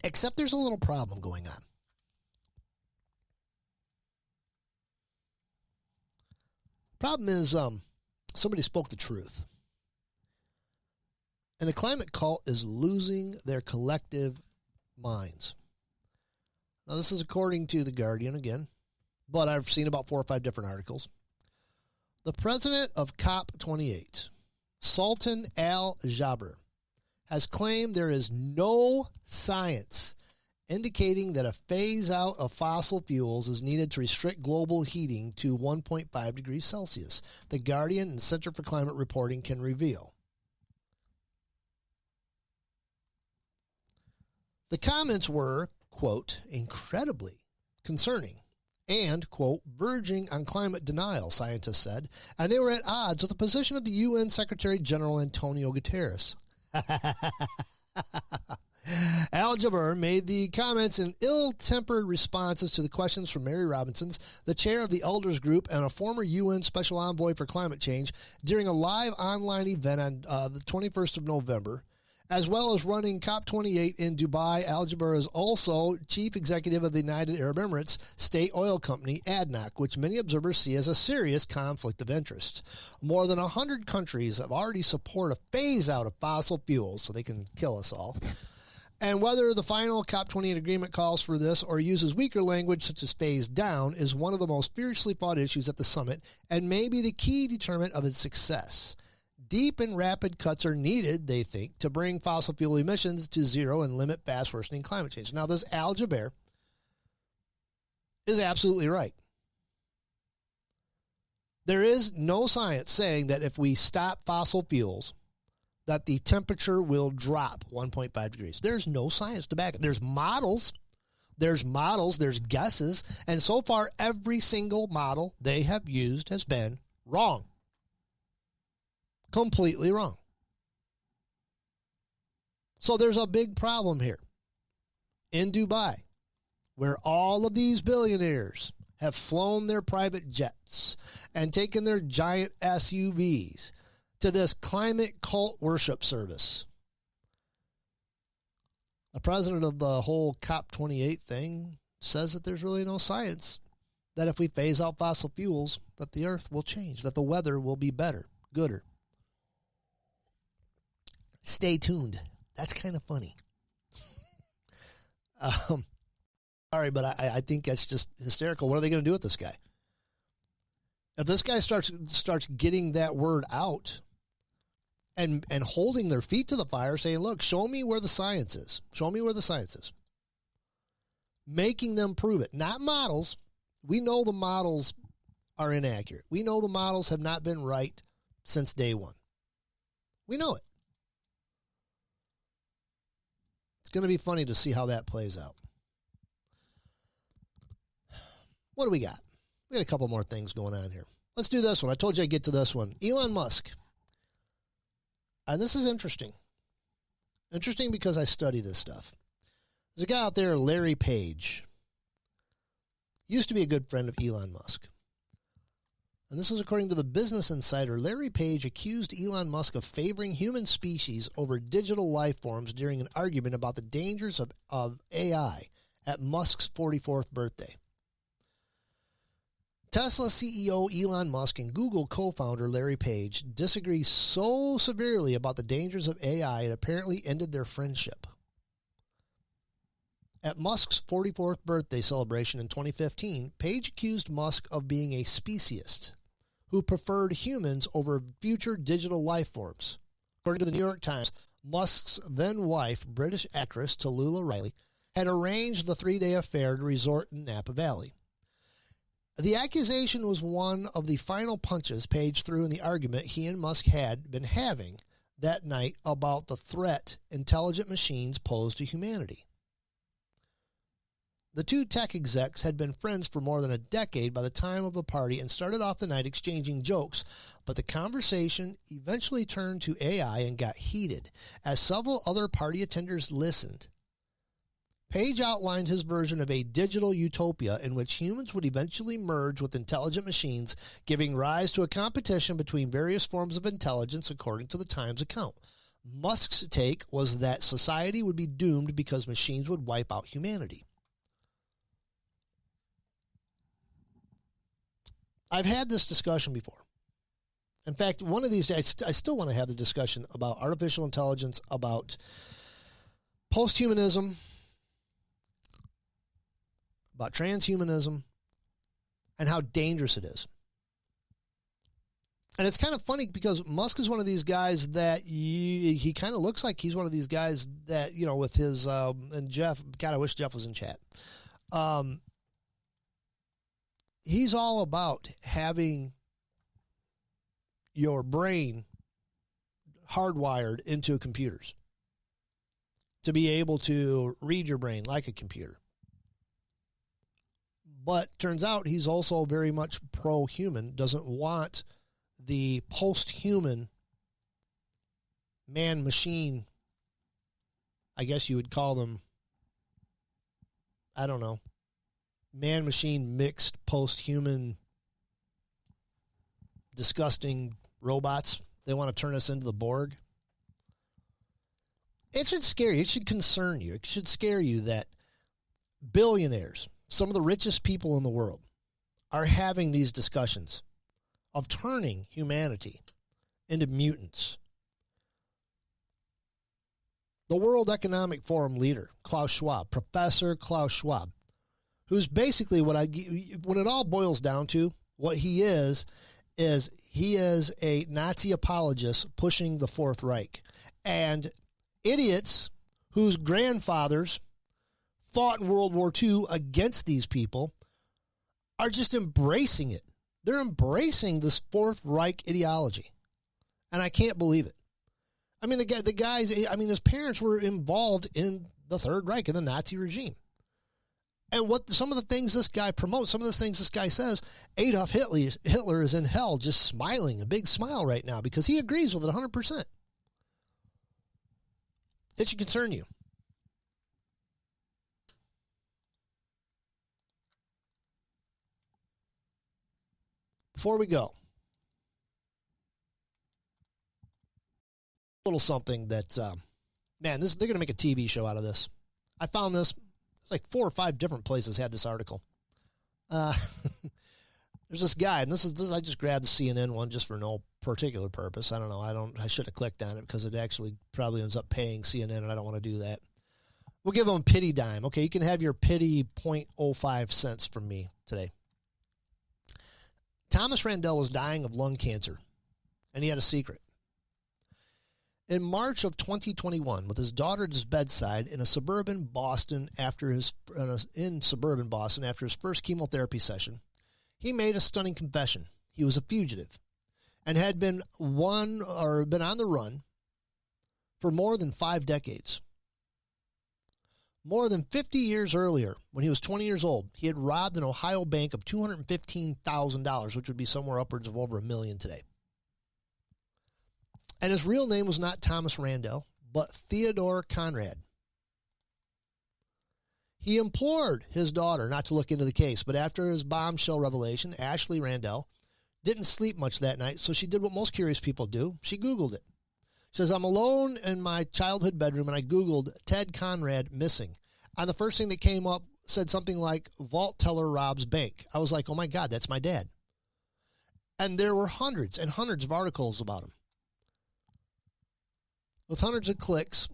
Except there's a little problem going on. Problem is, somebody spoke the truth. And the climate cult is losing their collective minds. Now, this is according to The Guardian again, but I've seen about 4 or 5 different articles. The president of COP28, Sultan Al-Jaber, has claimed there is no science indicating that a phase-out of fossil fuels is needed to restrict global heating to 1.5 degrees Celsius. The Guardian and Center for Climate Reporting can reveal. The comments were, quote, incredibly concerning and, quote, verging on climate denial, scientists said, and they were at odds with the position of the UN Secretary General Antonio Guterres. Al-Jaber made the comments in ill-tempered responses to the questions from Mary Robinson, the chair of the Elders Group and a former UN Special Envoy for Climate Change, during a live online event on the 21st of November. As well as running COP28 in Dubai, Al-Jaber is also chief executive of the United Arab Emirates state oil company, ADNOC, which many observers see as a serious conflict of interest. More than 100 countries have already supported a phase-out of fossil fuels so they can kill us all. And whether the final COP28 agreement calls for this or uses weaker language such as phase down is one of the most fiercely fought issues at the summit and may be the key determinant of its success. Deep and rapid cuts are needed, they think, to bring fossil fuel emissions to zero and limit fast worsening climate change. Now, this Al-Jaber is absolutely right. There is no science saying that if we stop fossil fuels, that the temperature will drop 1.5 degrees. There's no science to back it. There's models, there's guesses, and so far every single model they have used has been wrong. Completely wrong. So there's a big problem here in Dubai where all of these billionaires have flown their private jets and taken their giant SUVs to this climate cult worship service. The president of the whole COP28 thing says that there's really no science that if we phase out fossil fuels, that the earth will change, that the weather will be better, gooder. Stay tuned. That's kind of funny. Sorry, but I think that's just hysterical. What are they going to do with this guy? If this guy starts getting that word out and holding their feet to the fire, saying, look, show me where the science is. Show me where the science is. Making them prove it. Not models. We know the models are inaccurate. We know the models have not been right since day one. We know it. It's going to be funny to see how that plays out. What do we got? We got a couple more things going on here. Let's do this one. I told you I'd get to this one. Elon Musk. And this is interesting. Interesting because I study this stuff. There's a guy out there, Larry Page. Used to be a good friend of Elon Musk. And this is according to the Business Insider. Larry Page accused Elon Musk of favoring human species over digital life forms during an argument about the dangers of AI at Musk's 44th birthday. Tesla CEO Elon Musk and Google co-founder Larry Page disagree so severely about the dangers of AI it apparently ended their friendship. At Musk's 44th birthday celebration in 2015, Page accused Musk of being a speciesist who preferred humans over future digital life forms. According to the New York Times, Musk's then-wife, British actress Tallulah Riley, had arranged the 3-day affair to resort in Napa Valley. The accusation was one of the final punches Page threw in the argument he and Musk had been having that night about the threat intelligent machines pose to humanity. The two tech execs had been friends for more than a decade by the time of the party and started off the night exchanging jokes, but the conversation eventually turned to AI and got heated as several other party attenders listened. Page outlined his version of a digital utopia in which humans would eventually merge with intelligent machines, giving rise to a competition between various forms of intelligence according to the Times account. Musk's take was that society would be doomed because machines would wipe out humanity. I've had this discussion before. In fact, one of these days, I still want to have the discussion about artificial intelligence, about posthumanism, about transhumanism, and how dangerous it is. And it's kind of funny because Musk is one of these guys that he kind of looks like he's one of these guys that, you know, with his, and Jeff, God, I wish Jeff was in chat. He's all about having your brain hardwired into computers to be able to read your brain like a computer. But turns out he's also very much pro-human, doesn't want the post-human man-machine, I guess you would call them, I don't know, man-machine mixed post-human disgusting robots. They want to turn us into the Borg. It should scare you. It should concern you. It should scare you that billionaires, some of the richest people in the world, are having these discussions of turning humanity into mutants. The World Economic Forum leader, Klaus Schwab, Professor Klaus Schwab, who's basically when it all boils down to, what he is he is a Nazi apologist pushing the Fourth Reich. And idiots whose grandfathers fought in World War II against these people are just embracing it. They're embracing this Fourth Reich ideology. And I can't believe it. I mean, the guys, his parents were involved in the Third Reich, in the Nazi regime. And what some of the things this guy promotes, some of the things this guy says, Adolf Hitler is in hell just smiling, a big smile right now, because he agrees with it 100%. It should concern you. Before we go, a little something that, they're going to make a TV show out of this. I found this. Like 4 or 5 different places had this article. There's this guy, and this is I just grabbed the CNN one just for no particular purpose. I don't know. I should have clicked on it because it actually probably ends up paying CNN, and I don't want to do that. We'll give them a pity dime. Okay, you can have your pity 0.05 cents from me today. Thomas Randall was dying of lung cancer, and he had a secret. In March of 2021, with his daughter at his bedside in suburban Boston after his first chemotherapy session, he made a stunning confession. He was a fugitive and had been on the run for more than 5 decades. More than 50 years earlier, when he was 20 years old, he had robbed an Ohio bank of $215,000, which would be somewhere upwards of over $1 million today. And his real name was not Thomas Randall, but Theodore Conrad. He implored his daughter not to look into the case, but after his bombshell revelation, Ashley Randall didn't sleep much that night, so she did what most curious people do. She Googled it. She says, I'm alone in my childhood bedroom, and I Googled Ted Conrad missing. And the first thing that came up said something like, vault teller robs bank. I was like, oh my God, that's my dad. And there were hundreds and hundreds of articles about him. With hundreds of clicks,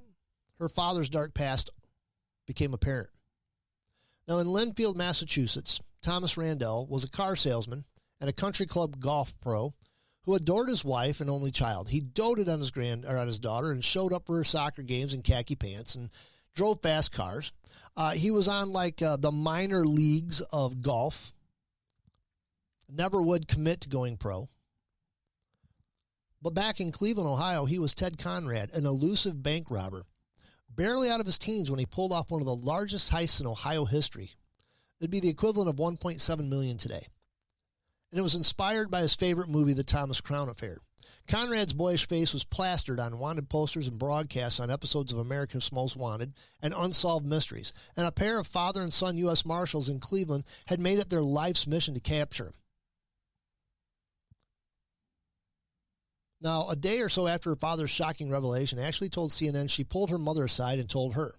her father's dark past became apparent. Now, in Linfield, Massachusetts, Thomas Randall was a car salesman and a country club golf pro who adored his wife and only child. He doted on his daughter and showed up for her soccer games in khaki pants and drove fast cars. He was on the minor leagues of golf. Never would commit to going pro. But back in Cleveland, Ohio, he was Ted Conrad, an elusive bank robber. Barely out of his teens when he pulled off one of the largest heists in Ohio history. It'd be the equivalent of $1.7 million today. And it was inspired by his favorite movie, The Thomas Crown Affair. Conrad's boyish face was plastered on wanted posters and broadcasts on episodes of America's Most Wanted and Unsolved Mysteries. And a pair of father and son U.S. Marshals in Cleveland had made it their life's mission to capture him. Now, a day or so after her father's shocking revelation, Ashley told CNN she pulled her mother aside and told her.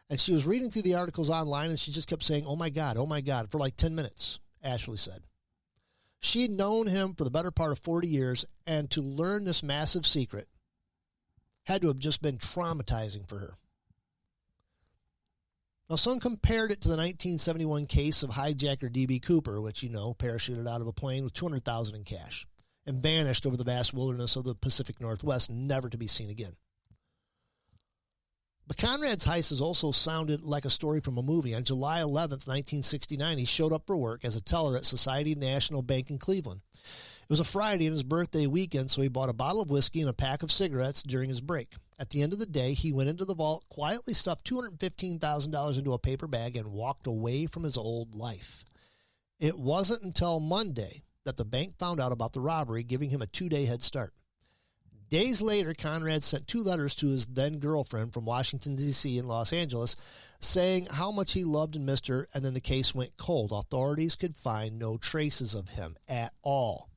And she was reading through the articles online, and she just kept saying, oh, my God, for like 10 minutes, Ashley said. She'd known him for the better part of 40 years, and to learn this massive secret had to have just been traumatizing for her. Now, some compared it to the 1971 case of hijacker D.B. Cooper, which, parachuted out of a plane with $200,000 in cash and vanished over the vast wilderness of the Pacific Northwest, never to be seen again. But Conrad's heist has also sounded like a story from a movie. On July 11th, 1969, he showed up for work as a teller at Society National Bank in Cleveland. It was a Friday and his birthday weekend, so he bought a bottle of whiskey and a pack of cigarettes during his break. At the end of the day, he went into the vault, quietly stuffed $215,000 into a paper bag, and walked away from his old life. It wasn't until Monday that the bank found out about the robbery, giving him a 2-day head start. Days later, Conrad sent 2 letters to his then-girlfriend from Washington, D.C. and Los Angeles, saying how much he loved and missed her, and then the case went cold. Authorities could find no traces of him at all.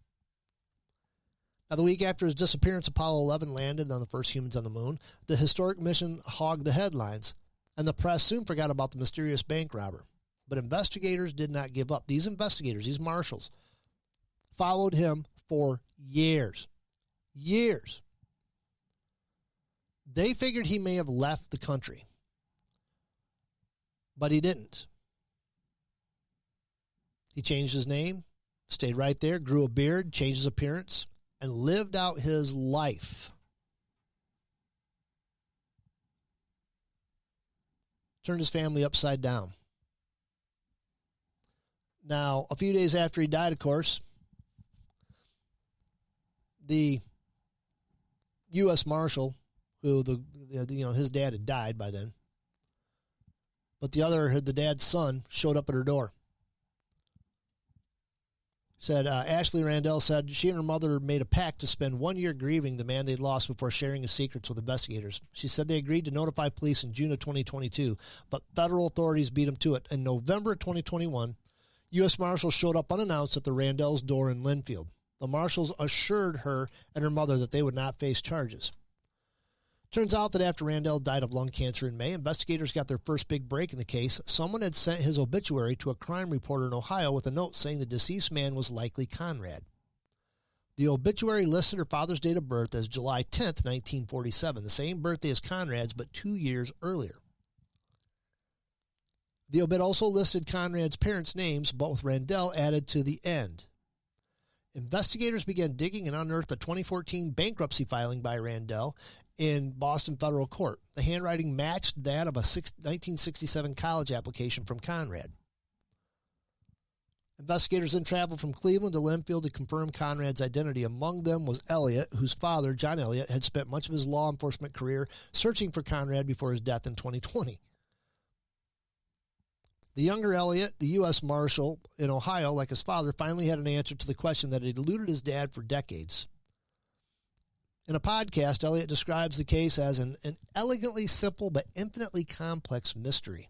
Now, the week after his disappearance, Apollo 11 landed on the first humans on the moon. The historic mission hogged the headlines, and the press soon forgot about the mysterious bank robber. But investigators did not give up. These investigators, these marshals, followed him for years. Years. They figured he may have left the country, but he didn't. He changed his name, stayed right there, grew a beard, changed his appearance, and lived out his life. Turned his family upside down. Now, a few days after he died, of course, the U.S. Marshal, who his dad had died by then, but the dad's son showed up at her door. Said Ashley Randall said she and her mother made a pact to spend 1 year grieving the man they'd lost before sharing his secrets with investigators. She said they agreed to notify police in June of 2022, but federal authorities beat them to it. In November of 2021, U.S. Marshals showed up unannounced at the Randall's door in Linfield. The marshals assured her and her mother that they would not face charges. Turns out that after Randall died of lung cancer in May, investigators got their first big break in the case. Someone had sent his obituary to a crime reporter in Ohio with a note saying the deceased man was likely Conrad. The obituary listed her father's date of birth as July 10th, 1947, the same birthday as Conrad's, but 2 years earlier. The obit also listed Conrad's parents' names, but with Randall added to the end. Investigators began digging and unearthed a 2014 bankruptcy filing by Randall in Boston federal court. The handwriting matched that of a 1967 college application from Conrad. Investigators then traveled from Cleveland to Linfield to confirm Conrad's identity. Among them was Elliot, whose father, John Elliott, had spent much of his law enforcement career searching for Conrad before his death in 2020. The younger Elliott, the U.S. Marshal in Ohio, like his father, finally had an answer to the question that had eluded his dad for decades. In a podcast, Elliott describes the case as an elegantly simple but infinitely complex mystery.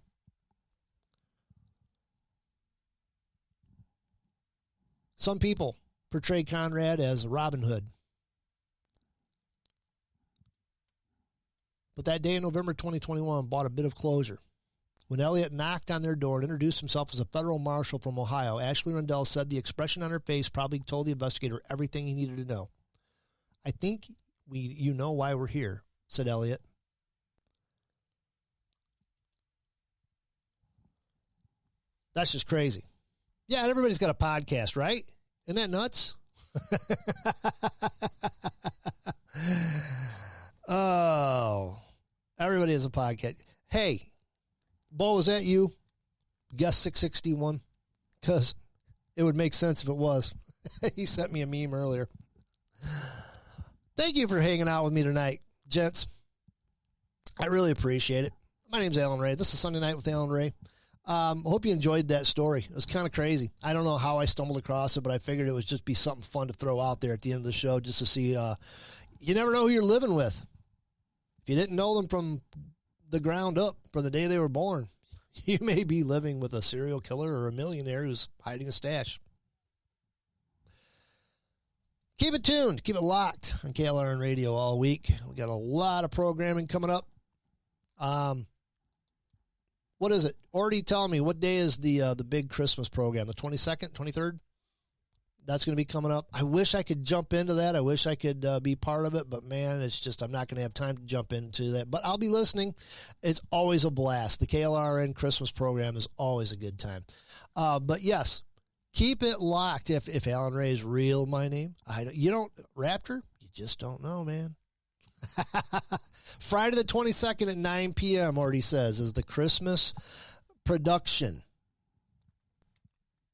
Some people portray Conrad as Robin Hood. But that day in November 2021 brought a bit of closure. When Elliott knocked on their door and introduced himself as a federal marshal from Ohio, Ashley Randall said the expression on her face probably told the investigator everything he needed to know. I think you know why we're here, said Elliott. That's just crazy. Yeah, and everybody's got a podcast, right? Isn't that nuts? Oh, everybody has a podcast. Hey, Bo, is that you? Guess 661? Because it would make sense if it was. He sent me a meme earlier. Thank you for hanging out with me tonight, gents. I really appreciate it. My name's Alan Ray. This is Sunday Night with Alan Ray. Hope you enjoyed that story. It was kind of crazy. I don't know how I stumbled across it, but I figured it would just be something fun to throw out there at the end of the show just to see. You never know who you're living with. If you didn't know them from the ground up, from the day they were born, you may be living with a serial killer or a millionaire who's hiding a stash. Keep it tuned. Keep it locked on KLRN Radio all week. We got a lot of programming coming up. What is it? Already telling me what day is the big Christmas program? The 22nd, 23rd? That's going to be coming up. I wish I could jump into that. I wish I could be part of it, but man, it's just I'm not going to have time to jump into that. But I'll be listening. It's always a blast. The KLRN Christmas program is always a good time. But yes, keep it locked. If Alan Ray is real, my name. You don't Raptor. You just don't know, man. Friday the 22nd at 9 p.m. already says is the Christmas production.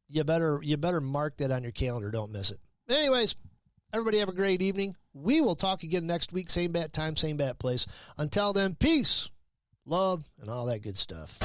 You better mark that on your calendar. Don't miss it. Anyways, everybody have a great evening. We will talk again next week. Same bat time, same bat place. Until then, peace, love, and all that good stuff.